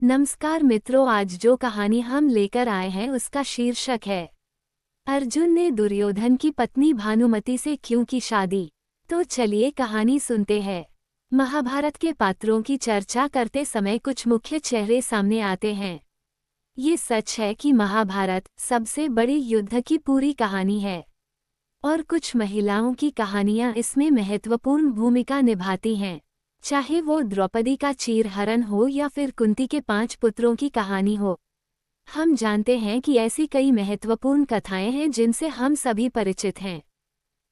नमस्कार मित्रों, आज जो कहानी हम लेकर आए हैं उसका शीर्षक है अर्जुन ने दुर्योधन की पत्नी भानुमति से क्यों की शादी। तो चलिए कहानी सुनते हैं। महाभारत के पात्रों की चर्चा करते समय कुछ मुख्य चेहरे सामने आते हैं। ये सच है कि महाभारत सबसे बड़ी युद्ध की पूरी कहानी है और कुछ महिलाओं की कहानियां इसमें महत्वपूर्ण भूमिका निभाती हैं। चाहे वो द्रौपदी का चीरहरण हो या फिर कुंती के 5 पुत्रों की कहानी हो, हम जानते हैं कि ऐसी कई महत्वपूर्ण कथाएं हैं जिनसे हम सभी परिचित हैं।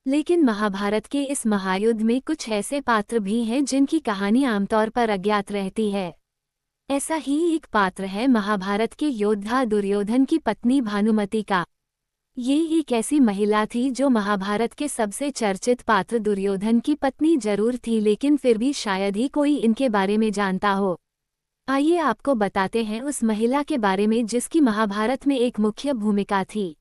लेकिन महाभारत के इस महायुद्ध में कुछ ऐसे पात्र भी हैं जिनकी कहानी आमतौर पर अज्ञात रहती है। ऐसा ही एक पात्र है महाभारत के योद्धा दुर्योधन की पत्नी भानुमति का। ये एक ऐसी महिला थी जो महाभारत के सबसे चर्चित पात्र दुर्योधन की पत्नी जरूर थी, लेकिन फिर भी शायद ही कोई इनके बारे में जानता हो। आइए आपको बताते हैं उस महिला के बारे में जिसकी महाभारत में एक मुख्य भूमिका थी।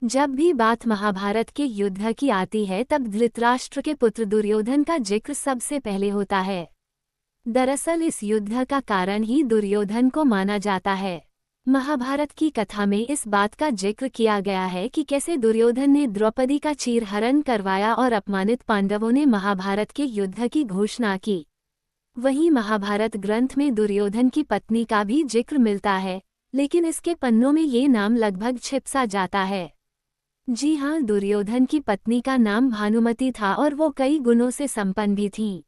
जब भी बात महाभारत के युद्ध की आती है तब धृतराष्ट्र के पुत्र दुर्योधन का जिक्र सबसे पहले होता है। दरअसल इस युद्ध का कारण ही दुर्योधन को माना जाता है। महाभारत की कथा में इस बात का जिक्र किया गया है कि कैसे दुर्योधन ने द्रौपदी का चीरहरण करवाया और अपमानित पांडवों ने महाभारत के युद्ध की घोषणा की। वहीं महाभारत ग्रंथ में दुर्योधन की पत्नी का भी जिक्र मिलता है, लेकिन इसके पन्नों में ये नाम लगभग छिप सा जाता है। जी हाँ, दुर्योधन की पत्नी का नाम भानुमति था और वो कई गुणों से संपन्न भी थीं।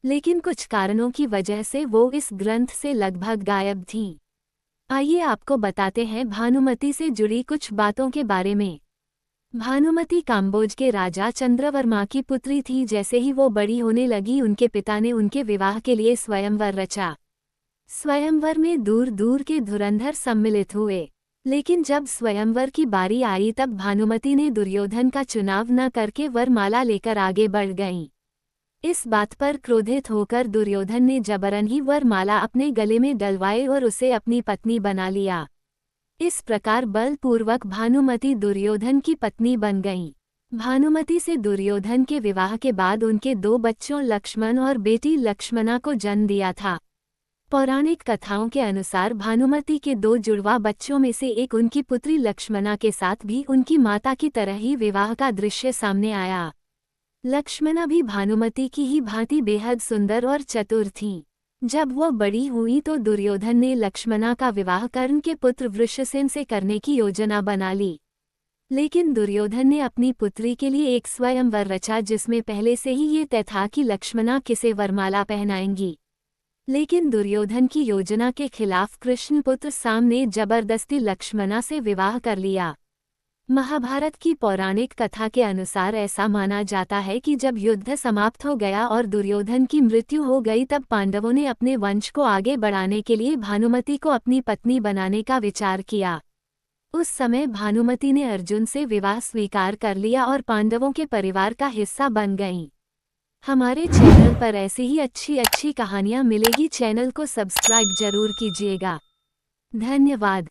लेकिन कुछ कारणों की वजह से वो इस ग्रंथ से लगभग गायब थीं। आइए आपको बताते हैं भानुमति से जुड़ी कुछ बातों के बारे में। भानुमति काम्बोज के राजा चंद्रवर्मा की पुत्री थी। जैसे ही वो बड़ी होने लगी उनके पिता ने उनके विवाह के लिए स्वयंवर रचा। स्वयंवर में दूर दूर के धुरंधर सम्मिलित हुए, लेकिन जब स्वयंवर की बारी आई तब भानुमति ने दुर्योधन का चुनाव न करके वरमाला लेकर आगे बढ़ गईं। इस बात पर क्रोधित होकर दुर्योधन ने जबरन ही वरमाला अपने गले में डलवाए और उसे अपनी पत्नी बना लिया। इस प्रकार बलपूर्वक भानुमति दुर्योधन की पत्नी बन गईं। भानुमति से दुर्योधन के विवाह के बाद उनके 2 बच्चों लक्ष्मण और बेटी लक्ष्मणा को जन्म दिया था। पौराणिक कथाओं के अनुसार भानुमति के 2 जुड़वा बच्चों में से एक उनकी पुत्री लक्ष्मणा के साथ भी उनकी माता की तरह ही विवाह का दृश्य सामने आया। लक्ष्मणा भी भानुमति की ही भांति बेहद सुंदर और चतुर थीं। जब वो बड़ी हुई तो दुर्योधन ने लक्ष्मणा का विवाह कर्ण के पुत्र वृषसेन से करने की योजना बना ली। लेकिन दुर्योधन ने अपनी पुत्री के लिए एक स्वयंवर रचा जिसमें पहले से ही ये तय था कि लक्ष्मणा किसे वरमाला पहनाएंगी। लेकिन दुर्योधन की योजना के खिलाफ कृष्णपुत्र साम ने जबरदस्ती लक्ष्मणा से विवाह कर लिया। महाभारत की पौराणिक कथा के अनुसार ऐसा माना जाता है कि जब युद्ध समाप्त हो गया और दुर्योधन की मृत्यु हो गई तब पांडवों ने अपने वंश को आगे बढ़ाने के लिए भानुमति को अपनी पत्नी बनाने का विचार किया। उस समय भानुमति ने अर्जुन से विवाह स्वीकार कर लिया और पांडवों के परिवार का हिस्सा बन गईं। हमारे चैनल पर ऐसी ही अच्छी कहानियां मिलेगी। चैनल को सब्सक्राइब जरूर कीजिएगा। धन्यवाद।